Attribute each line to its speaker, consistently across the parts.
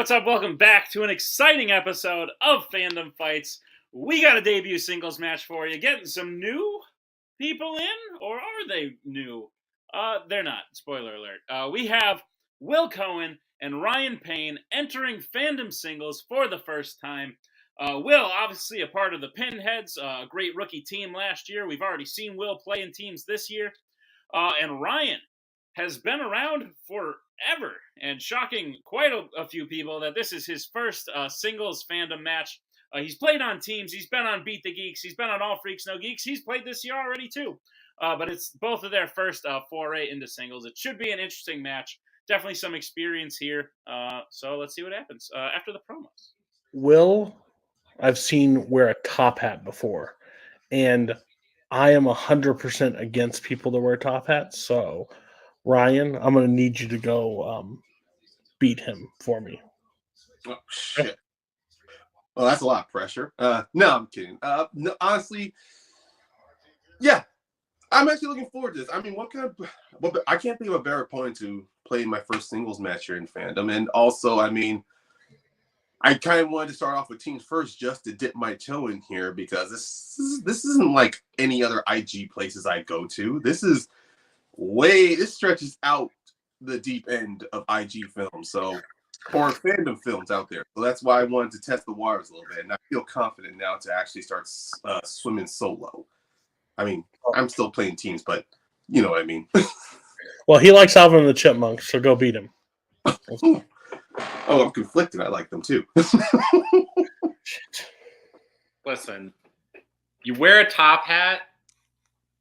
Speaker 1: what's up? Welcome back to an exciting episode of Fandom Fights. We got a debut singles match for you. Getting some new people in, or are they new? They're not. Spoiler alert. We have Will Cohen and Ryan Payne entering Fandom singles for the first time. Will, obviously a part of the Pinheads, a great rookie team last year. We've already seen Will play in teams this year. And Ryan has been around forever and shocking quite a few people that this is his first singles Fandom match. He's played on teams. He's been on Beat the Geeks. He's been on All Freaks No Geeks. He's played this year already too. But it's both of their first foray into singles. It should be an interesting match. Definitely some experience here. So let's see what happens after the promos.
Speaker 2: Will, I've seen wear a top hat before, and I am 100% against people that wear top hats. So, Ryan, I'm going to need you to go beat him for me.
Speaker 3: Oh, shit. Well, that's a lot of pressure. No, I'm kidding. No, honestly, yeah, I'm actually looking forward to this. I mean, I can't think of a better opponent to play my first singles match here in Fandom. And also, I mean, I kind of wanted to start off with teams first just to dip my toe in here because this isn't like any other IG places I go to. This stretches out the deep end of IG films, or Fandom films out there. So that's why I wanted to test the waters a little bit, and I feel confident now to actually start swimming solo. I mean, I'm still playing teams, but you know what I mean.
Speaker 2: Well, he likes Alvin and the Chipmunks, so go beat him.
Speaker 3: Oh, I'm conflicted. I like them too.
Speaker 4: Listen, you wear a top hat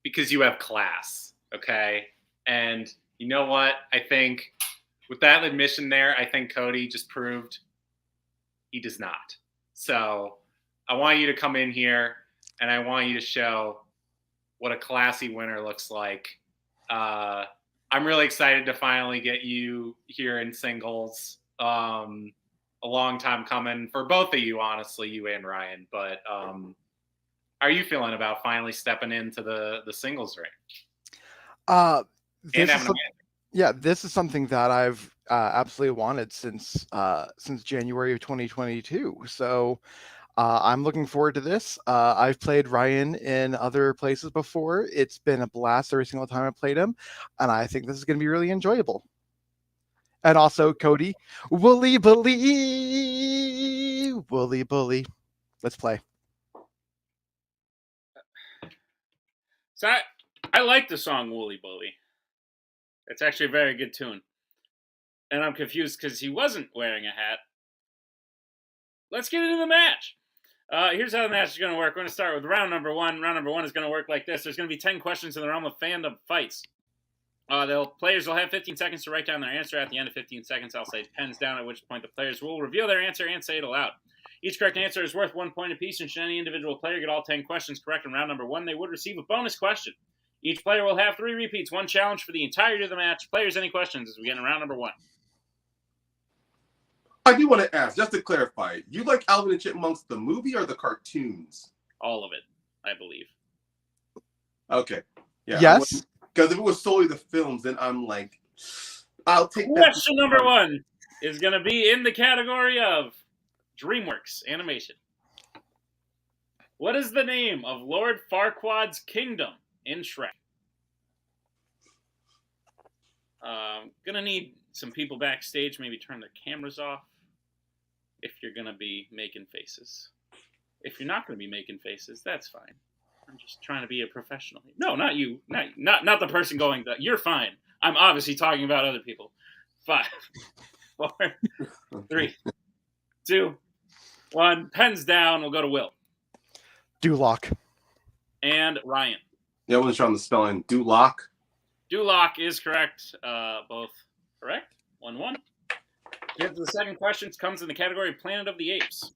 Speaker 4: because you have class, okay? And you know what? I think with that admission there, I think Cody just proved he does not. So I want you to come in here and I want you to show what a classy winner looks like. I'm really excited to finally get you here in singles. A long time coming for both of you, honestly, you and Ryan. But how are you feeling about finally stepping into the singles ring?
Speaker 5: This is something that I've absolutely wanted since January of 2022. So I'm looking forward to this. I've played Ryan in other places before. It's been a blast every single time I played him, and I think this is going to be really enjoyable. And also, Cody, Wooly Bully. Let's play.
Speaker 1: So I like the song Wooly Bully. It's actually a very good tune. And I'm confused because he wasn't wearing a hat. Let's get into the match. Here's how the match is going to work. We're going to start with round number one. Round number one is going to work like this. There's going to be 10 questions in the realm of Fandom Fights. Players will have 15 seconds to write down their answer. At the end of 15 seconds, I'll say pens down, at which point the players will reveal their answer and say it aloud. Each correct answer is worth 1 point apiece, and should any individual player get all 10 questions correct in round number one, they would receive a bonus question. Each player will have 3 repeats, 1 challenge for the entirety of the match. Players, any questions as we get in round number one?
Speaker 3: I do want to ask, just to clarify, you like Alvin and Chipmunks, the movie or the cartoons?
Speaker 1: All of it, I believe.
Speaker 3: Okay. Yeah.
Speaker 5: Yes.
Speaker 3: Because if it was solely the films, then I'm like, I'll take that.
Speaker 1: Question number one is going to be in the category of DreamWorks animation. What is the name of Lord Farquaad's kingdom in Shrek? Going to need some people backstage, maybe turn their cameras off if you're going to be making faces. If you're not going to be making faces, that's fine. I'm just trying to be a professional. No, not you. Not the person going, you're fine. I'm obviously talking about other people. 5, 4, 3, 2, 1. Pens down. We'll go to Will.
Speaker 5: Duloc.
Speaker 1: And Ryan.
Speaker 3: Yeah, I wasn't sure on the spelling. Duloc.
Speaker 1: Duloc is correct. Both correct. 1-1. Here's the second question. Comes in the category of Planet of the Apes.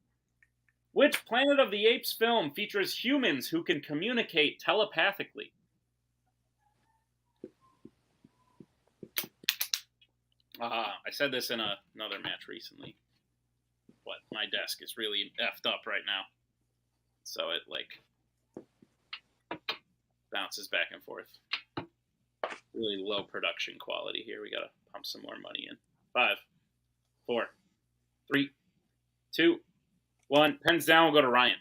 Speaker 1: Which Planet of the Apes film features humans who can communicate telepathically? I said this in another match recently. But my desk is really effed up right now. So it, bounces back and forth. Really low production quality here. We got to pump some more money in. 5, 4, 3, 2, 1. Pens down. We'll go to Ryan.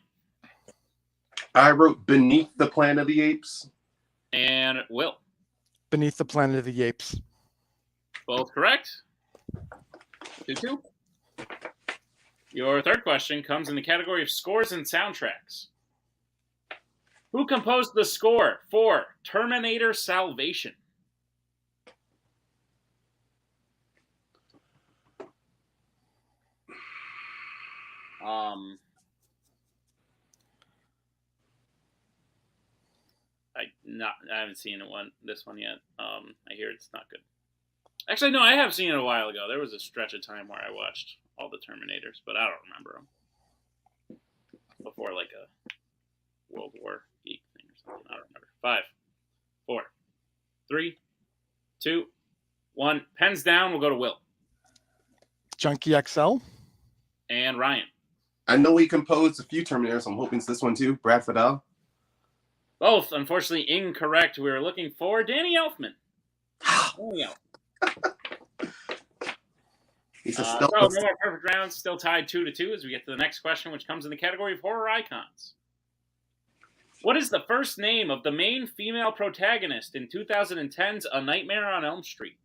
Speaker 3: I wrote Beneath the Planet of the Apes.
Speaker 1: And Will.
Speaker 5: Beneath the Planet of the Apes.
Speaker 1: Both correct. 2-2. Your third question comes in the category of scores and soundtracks. Who composed the score for Terminator Salvation? I haven't seen this one yet. I hear it's not good. Actually, no, I have seen it a while ago. There was a stretch of time where I watched all the Terminators, but I don't remember them. Before like a World War geek thing or something. I don't remember. 5, 4, 3, 2, 1. Pens down. We'll go to Will.
Speaker 5: Junkie XL.
Speaker 1: And Ryan.
Speaker 3: I know he composed a few Terminators. I'm hoping it's this one too. Brad Fiedel.
Speaker 1: Both, unfortunately, incorrect. We were looking for Danny Elfman. Danny Elfman.
Speaker 3: He's a
Speaker 1: So, no more perfect rounds. Still tied 2-2 as we get to the next question, which comes in the category of horror icons. What is the first name of the main female protagonist in 2010's A Nightmare on Elm Street?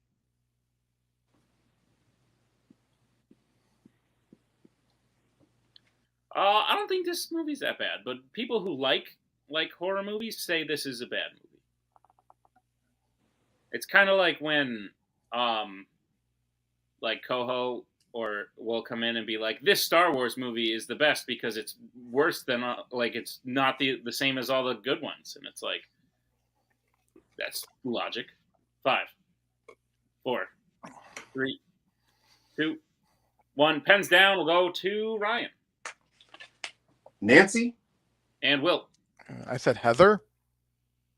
Speaker 1: I don't think this movie's that bad, but people who like horror movies say this is a bad movie. It's kind of like when like Coho will come in and be like, this Star Wars movie is the best because it's worse than it's not the same as all the good ones, and it's like, that's logic. 5, 4, 3, 2, 1. Pens down. We'll go to Ryan.
Speaker 3: Nancy.
Speaker 1: And Will.
Speaker 5: I said Heather.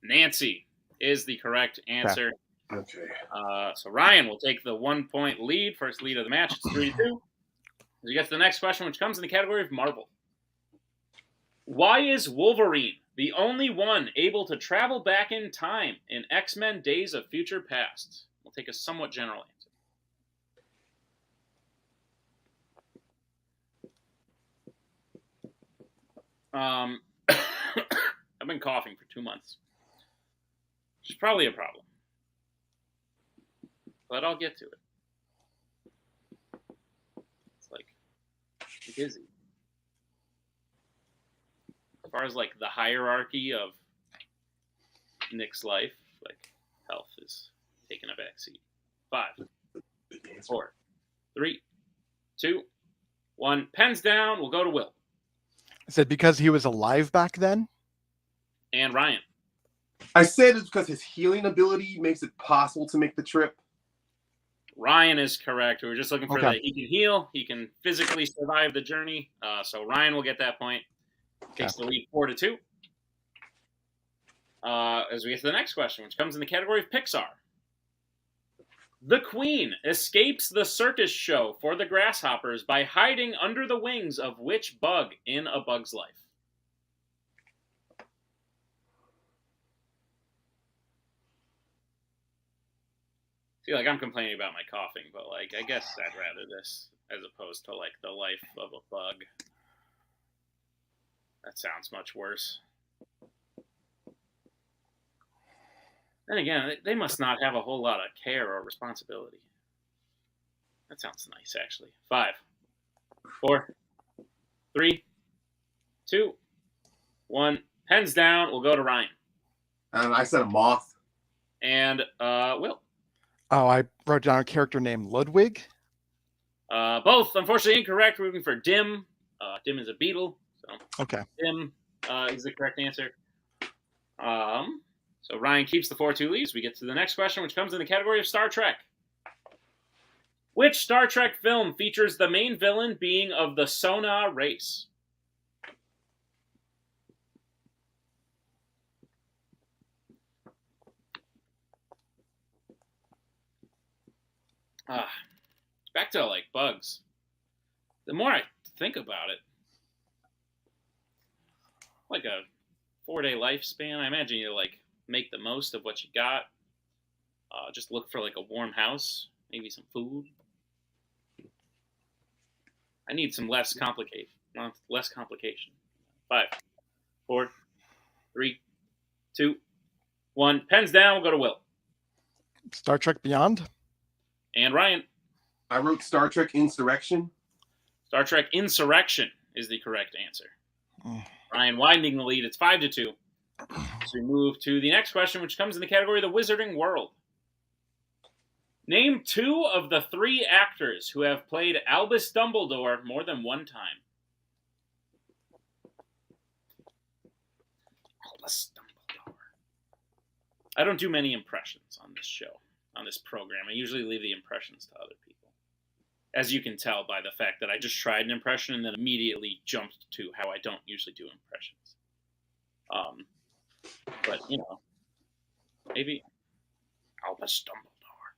Speaker 1: Nancy is the correct answer.
Speaker 3: Okay.
Speaker 1: So Ryan will take the 1-point lead, first lead of the match. It's 3-2. As we get to the next question, which comes in the category of Marvel. Why is Wolverine the only one able to travel back in time in X-Men Days of Future Past? We'll take a somewhat general answer. I've been coughing for 2 months, which is probably a problem. But I'll get to it. It's like busy. As far as like the hierarchy of Nick's life, like health is taking a backseat. 5, 4, 3, 2, 1. Pens down. We'll go to Will.
Speaker 5: I said because he was alive back then.
Speaker 1: And Ryan.
Speaker 3: I said it's because his healing ability makes it possible to make the trip.
Speaker 1: Ryan is correct. We were just looking for
Speaker 5: Okay.
Speaker 1: that. He can heal. He can physically survive the journey. So Ryan will get that point. Takes the lead 4-2. As we get to the next question, which comes in the category of Pixar. The Queen escapes the circus show for the grasshoppers by hiding under the wings of which bug in A Bug's Life? I feel like I'm complaining about my coughing, but like I guess I'd rather this as opposed to like the life of a bug. That sounds much worse. Then again, they must not have a whole lot of care or responsibility. That sounds nice, actually. 5, 4, 3, 2, 1. Pens down. We'll go to Ryan.
Speaker 3: I said a moth.
Speaker 1: And Will.
Speaker 5: Oh, I wrote down a character named Ludwig.
Speaker 1: Both, unfortunately, incorrect. We're looking for Dim. Dim is a beetle. So
Speaker 5: Okay.
Speaker 1: Dim is the correct answer. So Ryan keeps the 4-2 leads. We get to the next question, which comes in the category of Star Trek. Which Star Trek film features the main villain being of the Sona race? Back to like bugs. The more I think about it, like a 4-day lifespan, I imagine you like make the most of what you got. Just look for like a warm house, maybe some food. I need some less complication. 5, 4, 3, 2, 1. Pens down. We'll go to Will.
Speaker 5: Star Trek Beyond.
Speaker 1: And Ryan.
Speaker 3: I wrote Star Trek Insurrection.
Speaker 1: Star Trek Insurrection is the correct answer. Ryan winding the lead. It's 5-2. So we move to the next question, which comes in the category of the Wizarding World. Name 2 of the 3 actors who have played Albus Dumbledore more than one time. Albus Dumbledore. I don't do many impressions on this show, on this program. I usually leave the impressions to other people. As you can tell by the fact that I just tried an impression and then immediately jumped to how I don't usually do impressions. But, maybe Albus Dumbledore.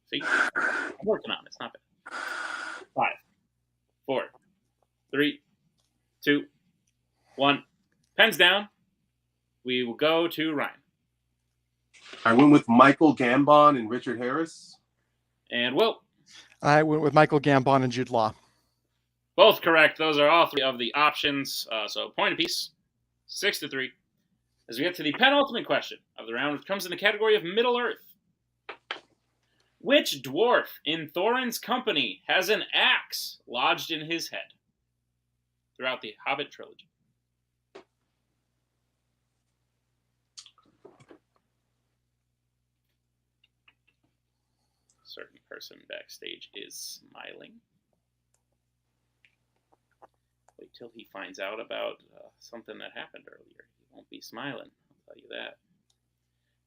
Speaker 1: See? I'm working on it. It's not bad. 5, 4, 3, 2, 1. Pens down. We will go to Ryan.
Speaker 3: I went with Michael Gambon and Richard Harris.
Speaker 1: And Will.
Speaker 5: I went with Michael Gambon and Jude Law.
Speaker 1: Both correct. Those are all 3 of the options. So point apiece. 6-3. As we get to the penultimate question of the round, which comes in the category of Middle Earth. Which dwarf in Thorin's company has an axe lodged in his head throughout the Hobbit trilogy? Certain person backstage is smiling. Wait till he finds out about something that happened earlier. He won't be smiling, I'll tell you that.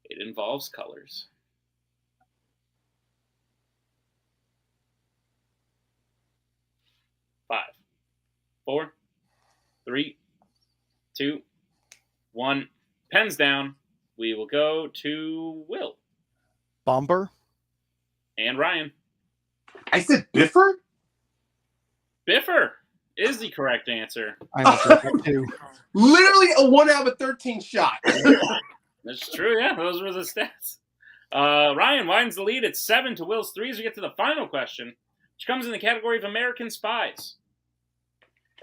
Speaker 1: It involves colors. 5, 4, 3, 2, 1. Pens down. We will go to Will.
Speaker 5: Bomber.
Speaker 1: And Ryan.
Speaker 3: I said Biffer?
Speaker 1: Biffer is the correct answer.
Speaker 5: I know that too.
Speaker 3: Literally a 1 out of 13 shot.
Speaker 1: That's true, yeah. Those were the stats. Ryan winds the lead at 7 to Will's 3 as we get to the final question, which comes in the category of American Spies.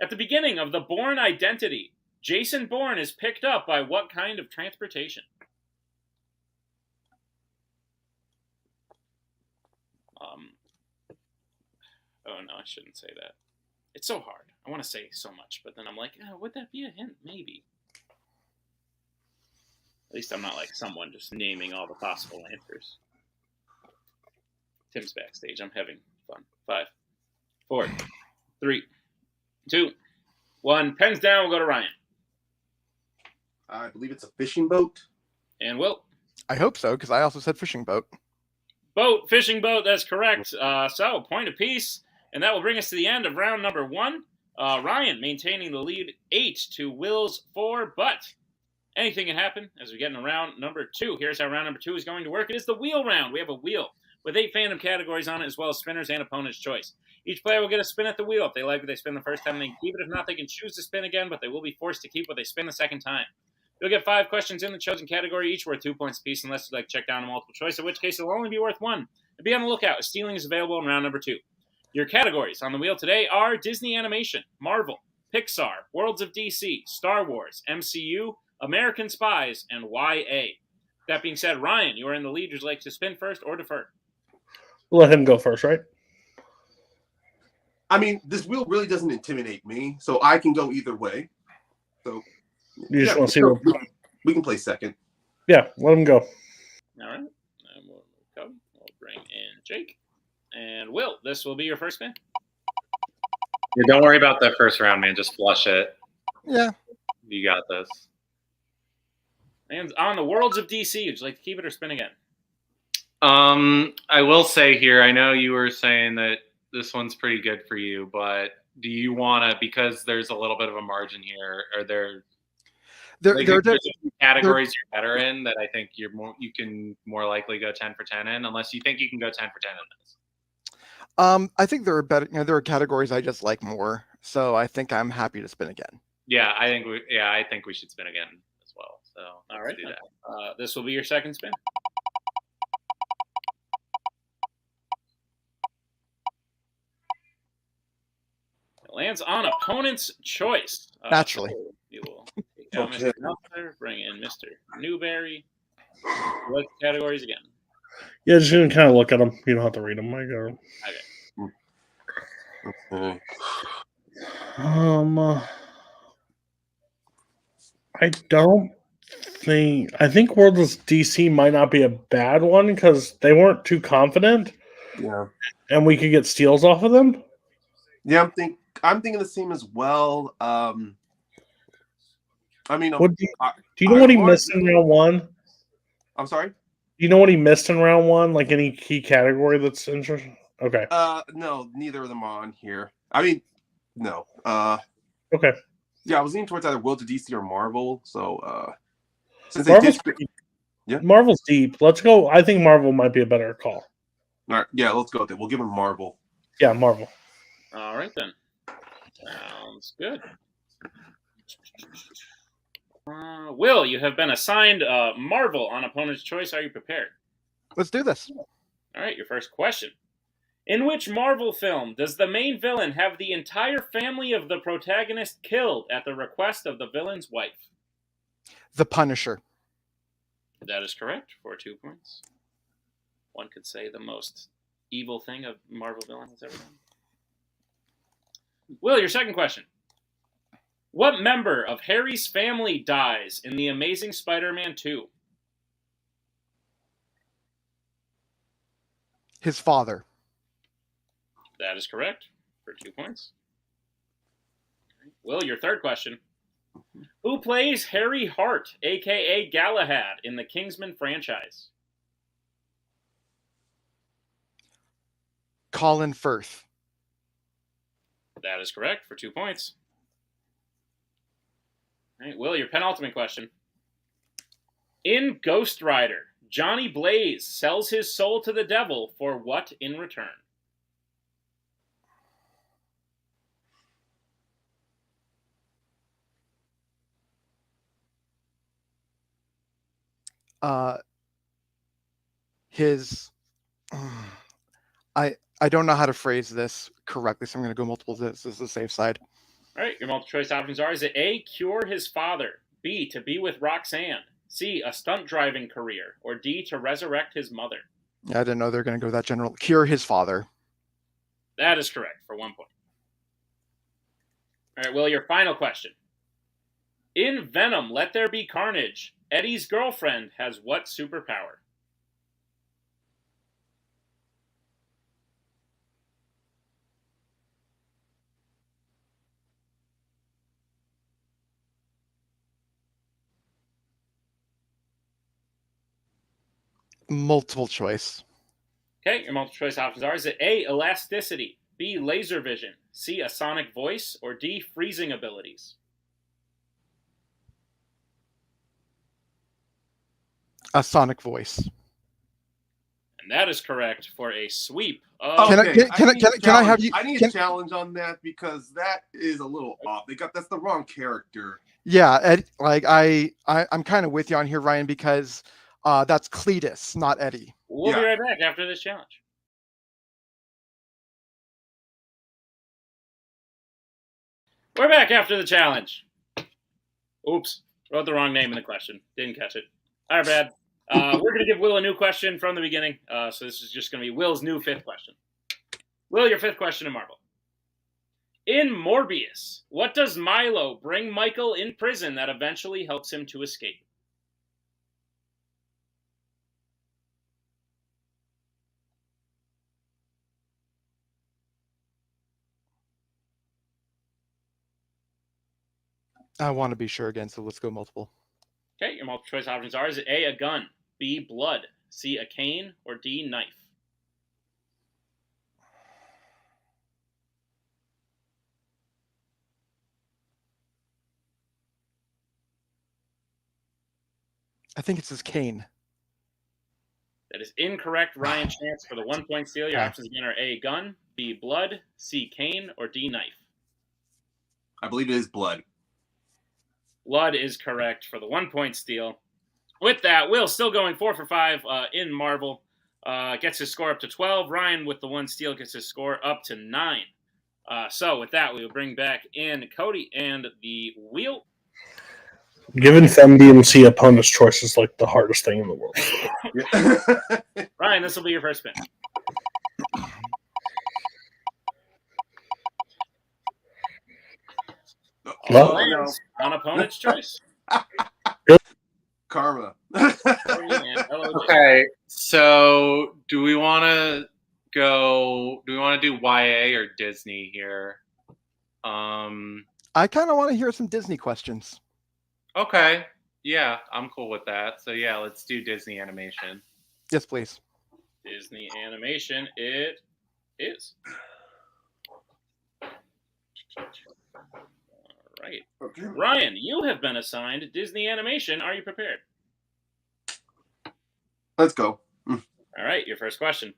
Speaker 1: At the beginning of The Bourne Identity, Jason Bourne is picked up by what kind of transportation? Oh, no, I shouldn't say that. It's so hard. I want to say so much, but then I'm like, would that be a hint? Maybe. At least I'm not like someone just naming all the possible answers. Tim's backstage. I'm having fun. 5, 4, 3, 2, 1. Pens down. We'll go to Ryan.
Speaker 3: I believe it's a fishing boat.
Speaker 1: And Will.
Speaker 5: I hope so, because I also said fishing boat.
Speaker 1: Boat, fishing boat, that's correct. So, point apiece. And that will bring us to the end of round number 1. Ryan maintaining the lead 8 to Will's 4. But anything can happen as we get into round number 2. Here's how round number 2 is going to work. It is the wheel round. We have a wheel with 8 fandom categories on it, as well as spinners and opponent's choice. Each player will get a spin at the wheel. If they like what they spin the first time, they can keep it. If not, they can choose to spin again, but they will be forced to keep what they spin the second time. You'll get 5 questions in the chosen category, each worth 2 points apiece, unless you'd like to check down a multiple choice, in which case it'll only be worth 1. And be on the lookout, as stealing is available in round number 2. Your categories on the wheel today are Disney Animation, Marvel, Pixar, Worlds of DC, Star Wars, MCU, American Spies, and YA. That being said, Ryan, you are in the lead. Would you like to spin first or defer?
Speaker 2: We'll let him go first, right?
Speaker 3: I mean, this wheel really doesn't intimidate me, so I can go either way. So
Speaker 2: You just want to see what...
Speaker 3: we can play second.
Speaker 2: Yeah, let him go.
Speaker 1: All right. And we'll go. We'll bring in Jake. And Will, this will be your first spin.
Speaker 4: Yeah, don't worry about that first round, man. Just flush it.
Speaker 5: Yeah.
Speaker 4: You got this.
Speaker 1: And on the Worlds of DC, would you like to keep it or spin again?
Speaker 4: I will say here, I know you were saying that this one's pretty good for you, but do you want to, because there's a little bit of a margin here, are there categories you're better in that I think you can more likely go 10 for 10 in, unless you think you can go 10 for 10 in this?
Speaker 5: I think there are better. There are categories I just like more, so I think I'm happy to spin again.
Speaker 4: Yeah, I think we should spin again as well. So
Speaker 1: all right,
Speaker 4: do that.
Speaker 1: This will be your second spin. Lands on opponent's choice.
Speaker 5: Naturally.
Speaker 1: So you will take out Mr. Meltzer, bring in Mr. Newberry. What categories again?
Speaker 2: Yeah, just gonna kind of look at them. You don't have to read them. I go.
Speaker 3: Okay.
Speaker 2: I don't think. I think Worldless DC might not be a bad one because they weren't too confident,
Speaker 3: Yeah.
Speaker 2: and we could get steals off of them.
Speaker 3: Yeah, I'm thinking the same as well. I mean,
Speaker 2: Do you know what he
Speaker 3: wanted
Speaker 2: missed in round one?
Speaker 3: I'm sorry.
Speaker 2: Do you know what he missed in round one? Like any key category that's interesting? Okay.
Speaker 3: No, neither of them are on here. I mean, no.
Speaker 2: Okay.
Speaker 3: Yeah, I was leaning towards either Will to DC or Marvel. So, since they
Speaker 2: Marvel's
Speaker 3: did, yeah,
Speaker 2: Marvel's deep. Let's go. I think Marvel might be a better call.
Speaker 3: all right, yeah, let's go with it. We'll give him Marvel.
Speaker 2: Yeah, Marvel.
Speaker 1: All right, then. Sounds good. Will, you have been assigned Marvel on opponent's choice. Are you prepared?
Speaker 5: Let's do this.
Speaker 1: All right, your first question. In which Marvel film does the main villain have the entire family of the protagonist killed at the request of the villain's wife?
Speaker 5: The Punisher.
Speaker 1: That is correct, for 2 points. One could say the most evil thing a Marvel villain has ever done. Will, your second question. What member of Harry's family dies in The Amazing Spider-Man 2?
Speaker 5: His father.
Speaker 1: That is correct, for 2 points. Will, your third question. Who plays Harry Hart, a.k.a. Galahad, in the Kingsman franchise?
Speaker 5: Colin Firth.
Speaker 1: That is correct, for 2 points. All right, Will, your penultimate question. In Ghost Rider, Johnny Blaze sells his soul to the devil for what in return?
Speaker 5: I don't know how to phrase this correctly, so I'm going to go multiple. This is the safe side.
Speaker 1: All right, your multiple choice options are: is it A, cure his father, B, to be with Roxanne, C, a stunt driving career, or D, to resurrect his mother?
Speaker 5: I didn't know they're going to go that general. Cure his father.
Speaker 1: That is correct, for 1 point. All right, Will, your final question. In Venom, Let There Be Carnage, Eddie's girlfriend has what superpower?
Speaker 5: Multiple choice.
Speaker 1: Okay, your multiple choice options are: is it A, elasticity, B, laser vision, C, a sonic voice, or D, freezing abilities?
Speaker 5: A sonic voice.
Speaker 1: And that is correct for a sweep.
Speaker 5: Can I have you?
Speaker 3: I need a challenge on that because that is a little off. That's the wrong character.
Speaker 5: Yeah, Ed, like I'm kind of with you on here, Ryan, because that's Cletus, not Eddie.
Speaker 1: We'll be right back after this challenge. We're back after the challenge. Oops, wrote the wrong name in the question. Didn't catch it. All right, Brad. We're going to give Will a new question from the beginning. So this is just going to be Will's new fifth question. Will, your fifth question in Marvel. In Morbius, what does Milo bring Michael in prison that eventually helps him to escape?
Speaker 5: I want to be sure again, so let's go multiple.
Speaker 1: Okay, your multiple choice options are: is it A, a gun, B, blood, C, a cane, or D, knife?
Speaker 5: I think it's his cane.
Speaker 1: That is incorrect. Ryan Chance for the 1 point steal. Your options again are A, gun, B, blood, C, cane, or D, knife.
Speaker 3: I believe it is blood.
Speaker 1: Blood is correct for the 1 point steal. With that, Will still going 4 for 5 in Marvel. Gets his score up to 12. Ryan with the 1 steal gets his score up to 9. So with that, we will bring back in Cody and the wheel.
Speaker 2: Giving FemDMC opponent's choice is like the hardest thing in the world.
Speaker 3: Yeah.
Speaker 1: Ryan, this will be your first spin.
Speaker 2: Well-
Speaker 1: All lands on opponent's choice.
Speaker 3: Karma.
Speaker 4: Okay, so do we want to do YA or Disney here?
Speaker 5: I kind of want to hear some Disney questions.
Speaker 4: Okay, yeah, I'm cool with that. So yeah, let's do Disney animation.
Speaker 5: Yes, please.
Speaker 1: Disney animation, it is. All right.
Speaker 3: Okay.
Speaker 1: Ryan, you have been assigned Disney animation. Are you prepared?
Speaker 3: Let's go.
Speaker 1: All right, your first question.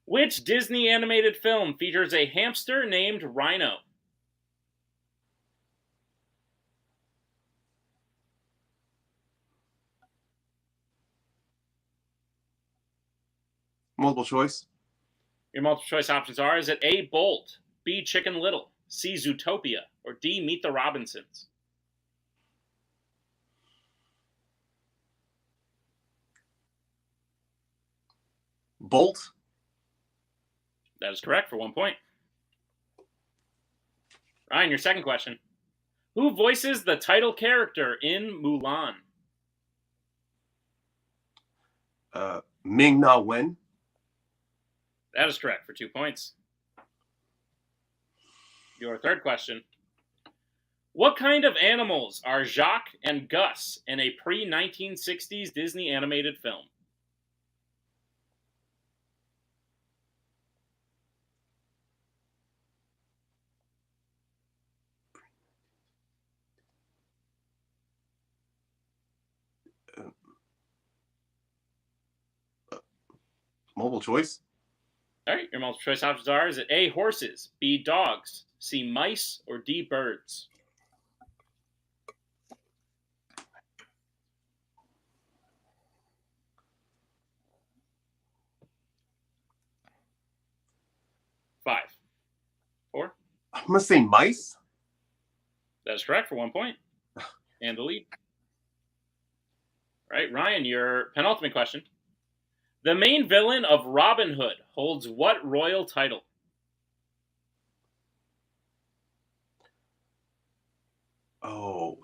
Speaker 1: Which Disney animated film features a hamster named Rhino?
Speaker 3: Multiple choice.
Speaker 1: Your multiple choice options are: is it A, Bolt, B, Chicken Little, C, Zootopia, or D, Meet the Robinsons?
Speaker 3: Bolt.
Speaker 1: That is correct for 1 point. Ryan, your second question. Who voices the title character in Mulan?
Speaker 3: Ming-Na Wen.
Speaker 1: That is correct for 2 points. Your third question. What kind of animals are Jacques and Gus in a pre-1960s Disney animated film?
Speaker 3: Multiple choice.
Speaker 1: All right, your multiple choice options are: is it A, horses, B, dogs, C, mice, or D, birds? Five, four.
Speaker 3: I'm gonna say mice.
Speaker 1: That is correct for 1 point. And the lead. All right, Ryan, your penultimate question. The main villain of Robin Hood holds what royal title?
Speaker 3: Oh.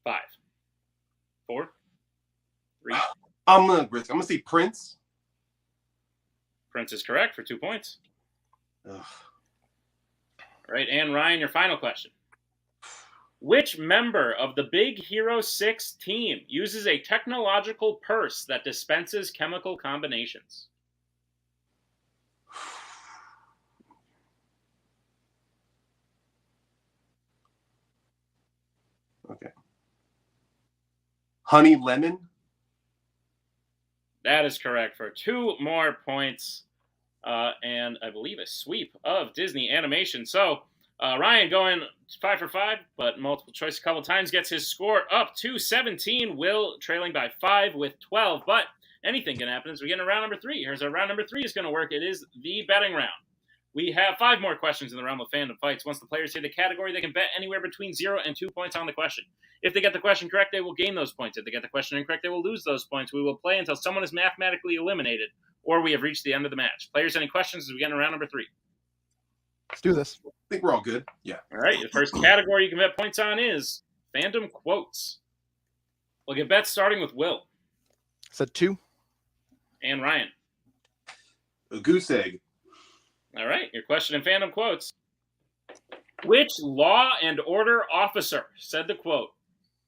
Speaker 1: 5, 4, 3.
Speaker 3: I'm gonna risk. I'm gonna say Prince.
Speaker 1: Prince is correct for 2 points.
Speaker 3: Ugh.
Speaker 1: All right, and Ryan, your final question. Which member of the Big Hero 6 team uses a technological purse that dispenses chemical combinations?
Speaker 3: Okay. Honey Lemon.
Speaker 1: That is correct for 2 more points, and I believe a sweep of Disney animation. So Ryan going 5 for 5, but multiple choice a couple times gets his score up to 17. Will trailing by 5 with 12, but anything can happen as we get into round number 3. Here's how round number 3 is going to work. It is the betting round. We have 5 more questions in the realm of Fandom Fights. Once the players say the category, they can bet anywhere between 0 and 2 points on the question. If they get the question correct, they will gain those points. If they get the question incorrect, they will lose those points. We will play until someone is mathematically eliminated or we have reached the end of the match. Players, any questions as we get into round number 3?
Speaker 5: Let's do this.
Speaker 3: I think we're all good. Yeah.
Speaker 1: All right, the first category you can bet points on is Fandom Quotes. We'll get bets starting with Will.
Speaker 5: Said 2.
Speaker 1: And Ryan.
Speaker 3: A goose egg.
Speaker 1: All right, your question in Fandom Quotes. Which law and order officer said the quote,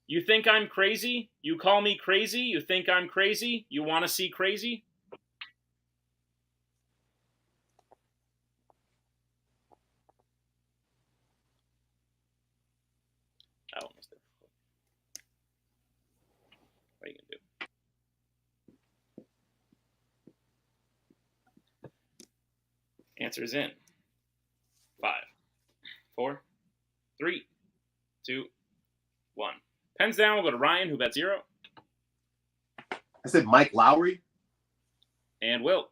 Speaker 1: "You think I'm crazy? You call me crazy? You think I'm crazy? You want to see crazy?" Oh, almost there. What are you going to do? Answer's in. 5, 4, 3, 2, Pens down. We'll go to Ryan, who bet 0.
Speaker 3: I said Mike Lowry.
Speaker 1: And Will.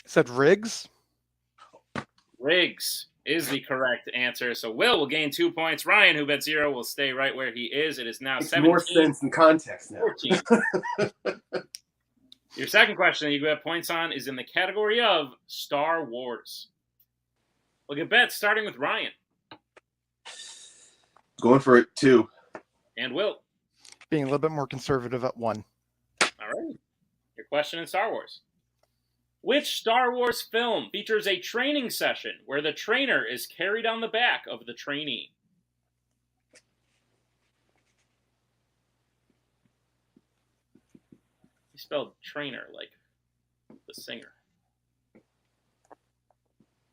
Speaker 5: Said Riggs.
Speaker 1: Riggs is the correct answer. So Will will gain 2 points. Ryan, who bet 0, will stay right where he is. It is now
Speaker 3: Makes
Speaker 1: 17.
Speaker 3: more sense in context now.
Speaker 1: 14. Your second question that you get points on is in the category of Star Wars. We'll get bets starting with Ryan.
Speaker 3: Going for it, 2.
Speaker 1: And Will.
Speaker 5: Being a little bit more conservative at 1.
Speaker 1: All right. Your question in Star Wars. Which Star Wars film features a training session where the trainer is carried on the back of the trainee? You spelled trainer like the singer.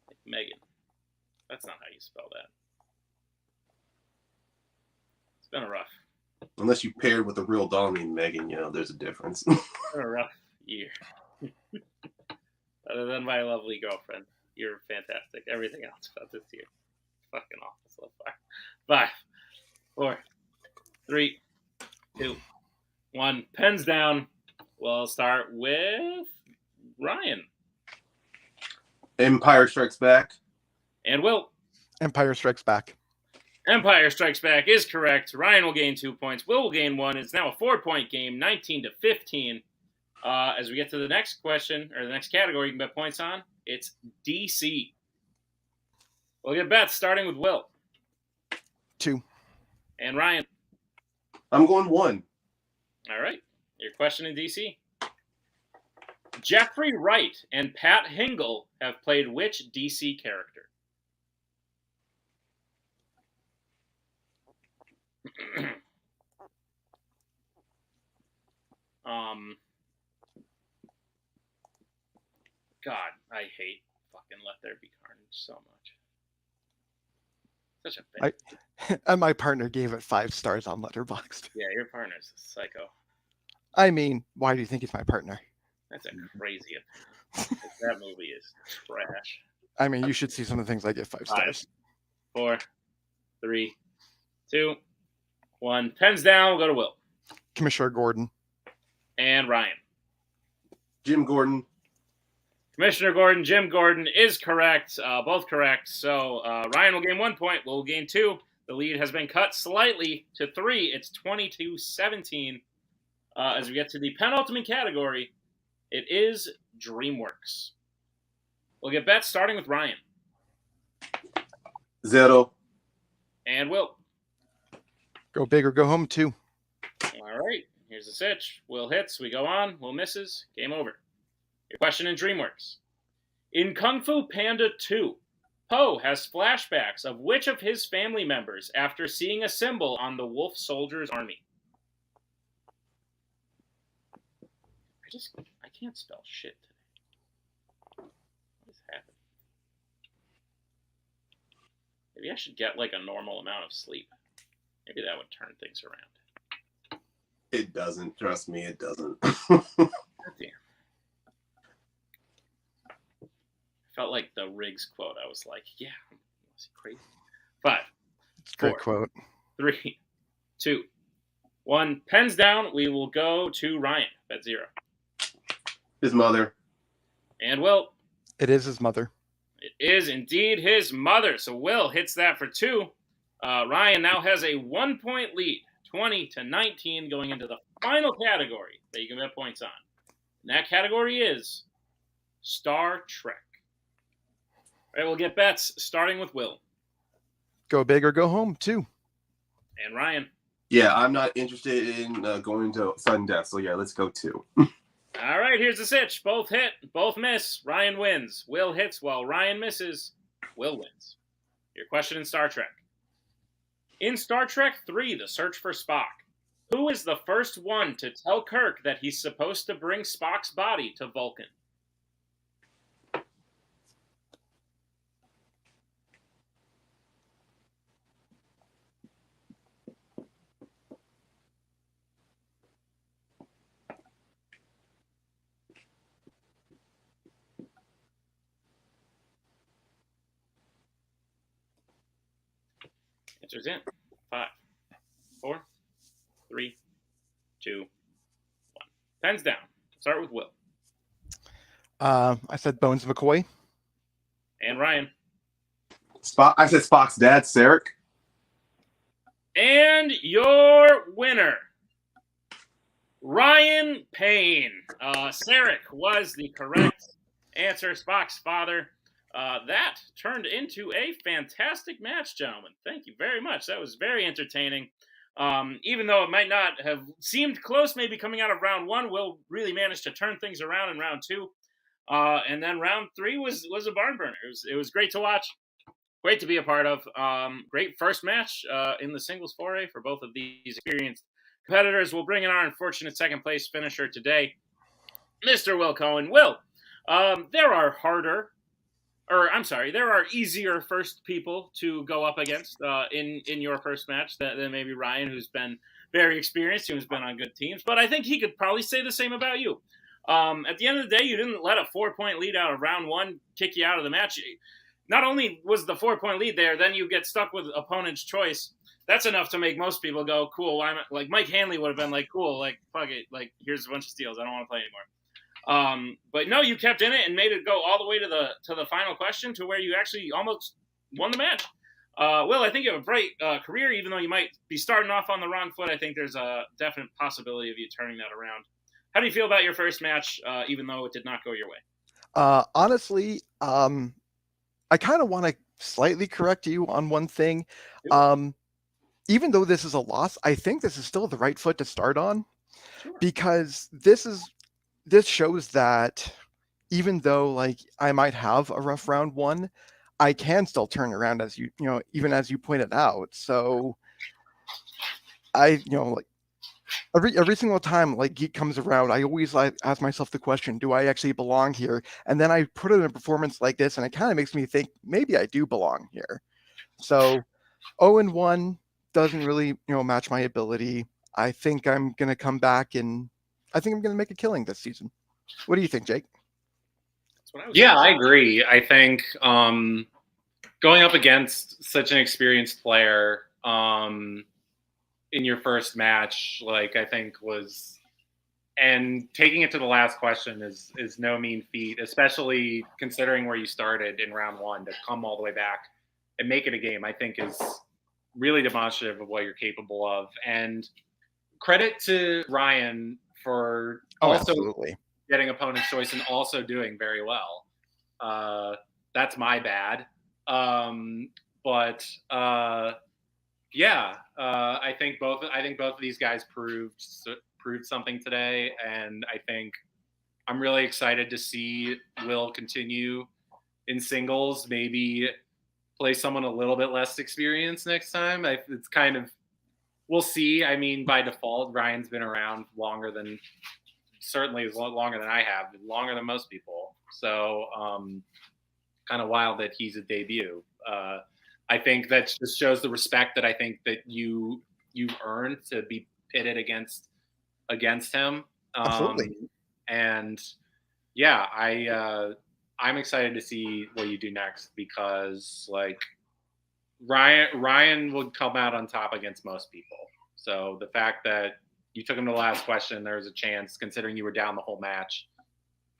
Speaker 1: Like Megan. That's not how you spell that. It's been a rough.
Speaker 3: Unless you paired with a real doll named Megan, there's a difference.
Speaker 1: It's been a rough year. Other than my lovely girlfriend. You're fantastic. Everything else about this year. Fucking awful so far. 5, 4, 3, 2, 1. Pens down. We'll start with Ryan.
Speaker 3: Empire Strikes Back.
Speaker 1: And Will.
Speaker 5: Empire Strikes Back.
Speaker 1: Empire Strikes Back is correct. Ryan will gain 2 points. Will gain 1. It's now a 4-point game, 19-15. As we get to the next question, or the next category you can bet points on, it's DC. We'll get bets starting with Will.
Speaker 5: 2.
Speaker 1: And Ryan.
Speaker 3: I'm going 1.
Speaker 1: All right. Your question in DC. Jeffrey Wright and Pat Hingle have played which DC character? God, I hate fucking Let There Be Carnage so much. Such a bitch.
Speaker 5: And my partner gave it 5 stars on Letterboxd.
Speaker 1: Yeah, your partner's a psycho.
Speaker 5: I mean, why do you think he's my partner?
Speaker 1: That's a crazy. That movie is trash.
Speaker 5: I mean, you should see some of the things I give 5 stars.
Speaker 1: 4, 3, 2, 1. Pens down. We'll go to Will.
Speaker 5: Commissioner Gordon.
Speaker 1: And Ryan.
Speaker 3: Jim Gordon.
Speaker 1: Commissioner Gordon, Jim Gordon is correct. Both correct. So Ryan will gain 1 point. Will gain 2. The lead has been cut slightly to 3. It's 22-17. As we get to the penultimate category, it is DreamWorks. We'll get bets starting with Ryan.
Speaker 3: 0.
Speaker 1: And Will.
Speaker 5: Go big or go home, 2.
Speaker 1: All right. Here's the sitch. Will hits. We go on. Will misses. Game over. Your question in DreamWorks. In Kung Fu Panda 2, Po has flashbacks of which of his family members after seeing a symbol on the wolf soldier's army? I can't spell shit today. What is happening? Maybe I should get like a normal amount of sleep. Maybe that would turn things around.
Speaker 3: It doesn't. Trust me, it doesn't.
Speaker 1: God damn. Felt like the Riggs quote. I was like, yeah, was he crazy? 5,
Speaker 5: Great
Speaker 1: 4,
Speaker 5: quote.
Speaker 1: 3, 2, 1. Pens down. We will go to Ryan. Bet 0.
Speaker 3: His mother.
Speaker 1: And Will.
Speaker 5: It is his mother.
Speaker 1: It is indeed his mother. So Will hits that for 2. Ryan now has a 1-point lead, 20-19, going into the final category that you can bet points on. And that category is Star Trek. All right, we'll get bets starting with Will.
Speaker 5: Go big or go home, 2.
Speaker 1: And Ryan.
Speaker 3: Yeah, I'm not interested in going to sudden death, so yeah, let's go 2.
Speaker 1: All right, here's the sitch. Both hit, both miss. Ryan wins. Will hits while Ryan misses. Will wins. Your question in Star Trek. In Star Trek 3, The Search for Spock, who is the first one to tell Kirk that he's supposed to bring Spock's body to Vulcan? Answer's in. 5, 4, 3, 2, 1. Pens down. Start with Will.
Speaker 5: I said Bones McCoy.
Speaker 1: And Ryan.
Speaker 3: I said Spock's dad, Sarek.
Speaker 1: And your winner, Ryan Payne. Sarek was the correct answer. Spock's father. That turned into a fantastic match, gentlemen. Thank you very much. That was very entertaining. Even though it might not have seemed close, maybe coming out of round 1, Will really managed to turn things around in round 2. And then round 3 was a barn burner. It was great to watch. Great to be a part of. Great first match in the singles foray for both of these experienced competitors. We'll bring in our unfortunate second place finisher today, Mr. Will Cohen. Will, there are easier first people to go up against in your first match than maybe Ryan, who's been very experienced, who's been on good teams. But I think he could probably say the same about you. At the end of the day, you didn't let a 4-point lead out of round 1 kick you out of the match. Not only was the 4-point lead there, then you get stuck with opponent's choice. That's enough to make most people go, cool. Like Mike Hanley would have been like, cool, like, fuck it. Like, here's a bunch of steals. I don't want to play anymore. But no, you kept in it and made it go all the way to the final question, to where you actually almost won the match. Will, I think you have a bright career, even though you might be starting off on the wrong foot. I think there's a definite possibility of you turning that around. How do you feel about your first match, even though it did not go your way?
Speaker 5: Honestly, I kind of want to slightly correct you on one thing. Even though this is a loss, I think this is still the right foot to start on, because this shows that even though like I might have a rough round 1, I can still turn around, as even as you pointed out. So like every single time like Geek comes around, I always ask myself the question, do I actually belong here? And then I put in a performance like this, and it kind of makes me think maybe I do belong here. So 0-1 doesn't really match my ability. I think I'm gonna come back, and I think I'm gonna make a killing this season. What do you think, Jake?
Speaker 4: I agree. I think going up against such an experienced player in your first match, like, I think and taking it to the last question is no mean feat, especially considering where you started in round 1. To come all the way back and make it a game, I think is really demonstrative of what you're capable of. And credit to Ryan for also
Speaker 5: absolutely
Speaker 4: getting opponent's choice and also doing very well. That's my bad. I think both of these guys proved something today, and I think I'm really excited to see Will continue in singles. Maybe play someone a little bit less experienced next time. It's kind of, we'll see. I mean, by default, Ryan's been around longer than I have, longer than most people. So kind of wild that he's a debut. I think that just shows the respect that I think that you've earned to be pitted against him.
Speaker 5: Absolutely.
Speaker 4: And yeah, I'm excited to see what you do next, because like Ryan would come out on top against most people. So the fact that you took him to the last question, there's a chance, considering you were down the whole match,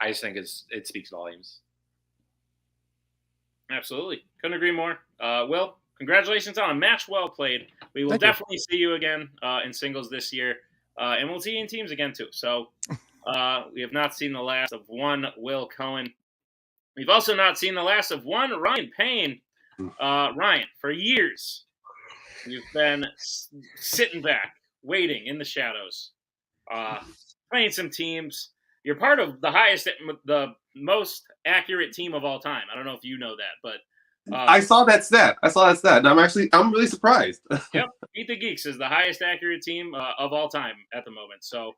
Speaker 4: I just think it speaks volumes.
Speaker 1: Absolutely. Couldn't agree more. Will, congratulations on a match well played. We will definitely see you again in singles this year. And we'll see you in teams again, too. So we have not seen the last of one Will Cohen. We've also not seen the last of one Ryan Payne. Ryan, for years, you've been sitting back, waiting in the shadows, playing some teams. You're part of the most accurate team of all time. I don't know if you know that, but
Speaker 3: I saw that stat. And I'm really surprised.
Speaker 1: Yep, Beat the Geeks is the highest accurate team of all time at the moment. So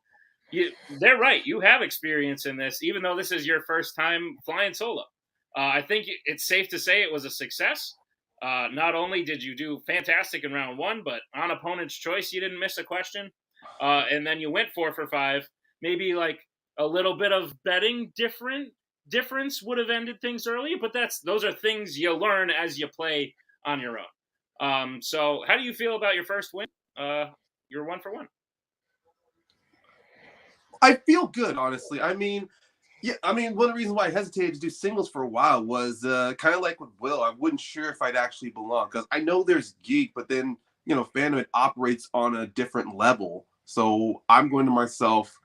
Speaker 1: they're right. You have experience in this, even though this is your first time flying solo. I think it's safe to say it was a success. Not only did you do fantastic in round 1, but on opponent's choice, you didn't miss a question. And then you went 4 for 5. Maybe like a little bit of betting difference would have ended things earlier, but those are things you learn as you play on your own. So how do you feel about your first win? You're 1 for 1.
Speaker 3: I feel good, honestly. I mean, one of the reasons why I hesitated to do singles for a while was kind of like with Will. I wasn't sure if I'd actually belong because I know there's geek, but then, Fandom, it operates on a different level. So I'm going to myself,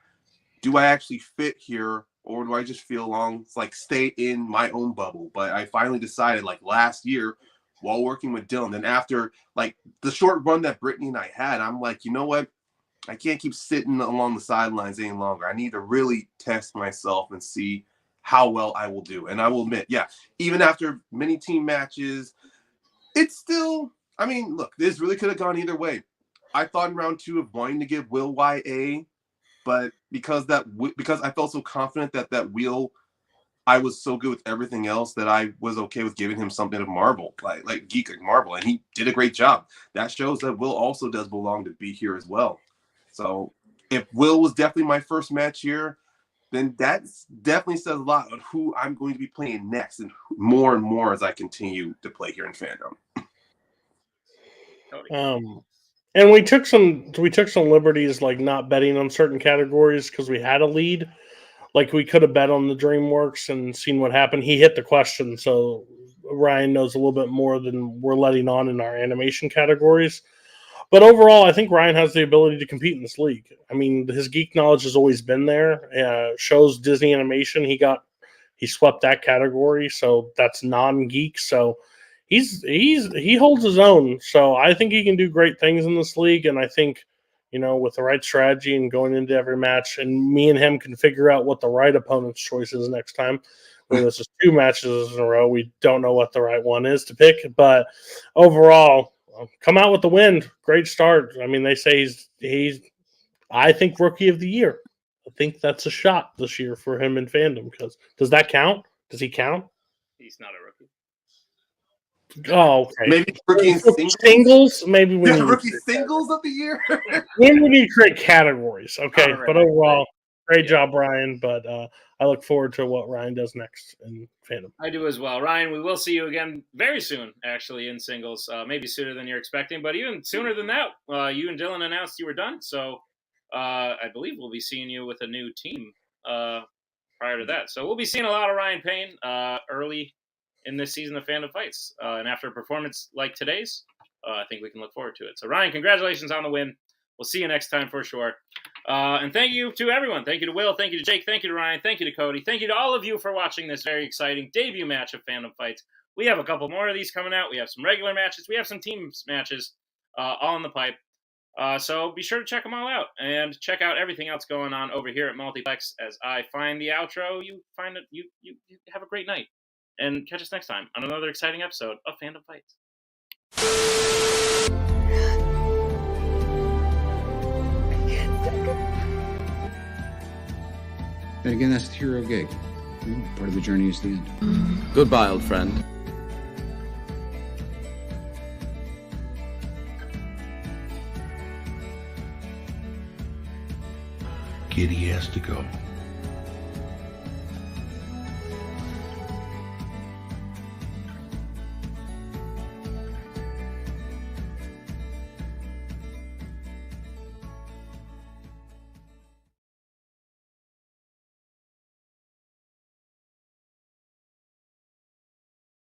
Speaker 3: do I actually fit here, or do I just feel stay in my own bubble? But I finally decided, last year, while working with Dylan, and after the short run that Brittany and I had, I'm like, you know what? I can't keep sitting along the sidelines any longer. I need to really test myself and see how well I will do. And I will admit, even after many team matches, it's still, look, this really could have gone either way. I thought in round 2 of wanting to give Will YA, but because I felt so confident that Will, I was so good with everything else that I was okay with giving him something of Marvel, like geek like Marvel, and he did a great job. That shows that Will also does belong to be here as well. So if Will was definitely my first match here, then that definitely says a lot on who I'm going to be playing next, and more as I continue to play here in Fandom.
Speaker 2: And we took some liberties, like not betting on certain categories because we had a lead. Like we could have bet on the DreamWorks and seen what happened. He hit the question, so Ryan knows a little bit more than we're letting on in our animation categories. But overall, I think Ryan has the ability to compete in this league. I mean, his geek knowledge has always been there. Shows Disney animation, he swept that category, so that's non-geek. So he holds his own. So I think he can do great things in this league, and I think, with the right strategy and going into every match, and me and him can figure out what the right opponent's choice is next time. Whether this is 2 matches in a row, we don't know what the right one is to pick. But overall, come out with the win. Great start. I mean, they say he's I think rookie of the year. I think that's a shot this year for him in Fandom. Because does that count? Does he count?
Speaker 1: He's not a rookie.
Speaker 2: Oh, okay.
Speaker 3: Maybe rookie
Speaker 2: singles. Maybe we need
Speaker 3: rookie singles of the year.
Speaker 2: We need to create categories. Okay,
Speaker 1: right,
Speaker 2: but overall, great job, Ryan. But I look forward to what Ryan does next in Fandom.
Speaker 1: I do as well. Ryan, we will see you again very soon, actually, in singles. Maybe sooner than you're expecting, but even sooner than that, you and Dylan announced you were done. So I believe we'll be seeing you with a new team prior to that. So we'll be seeing a lot of Ryan Payne early in this season of Fandom Fights. And after a performance like today's, I think we can look forward to it. So, Ryan, congratulations on the win. We'll see you next time for sure. And thank you to everyone. Thank you to Will. Thank you to Jake. Thank you to Ryan. Thank you to Cody. Thank you to all of you for watching this very exciting debut match of Fandom Fights. We have a couple more of these coming out. We have some regular matches. We have some teams matches all in the pipe. So be sure to check them all out and check out everything else going on over here at Multiplex. As I find the outro, you find it. You have a great night, and catch us next time on another exciting episode of Fandom Fights.
Speaker 6: And again, that's the hero gig. Part of the journey is the end. Goodbye, old friend.
Speaker 7: Kitty has to go.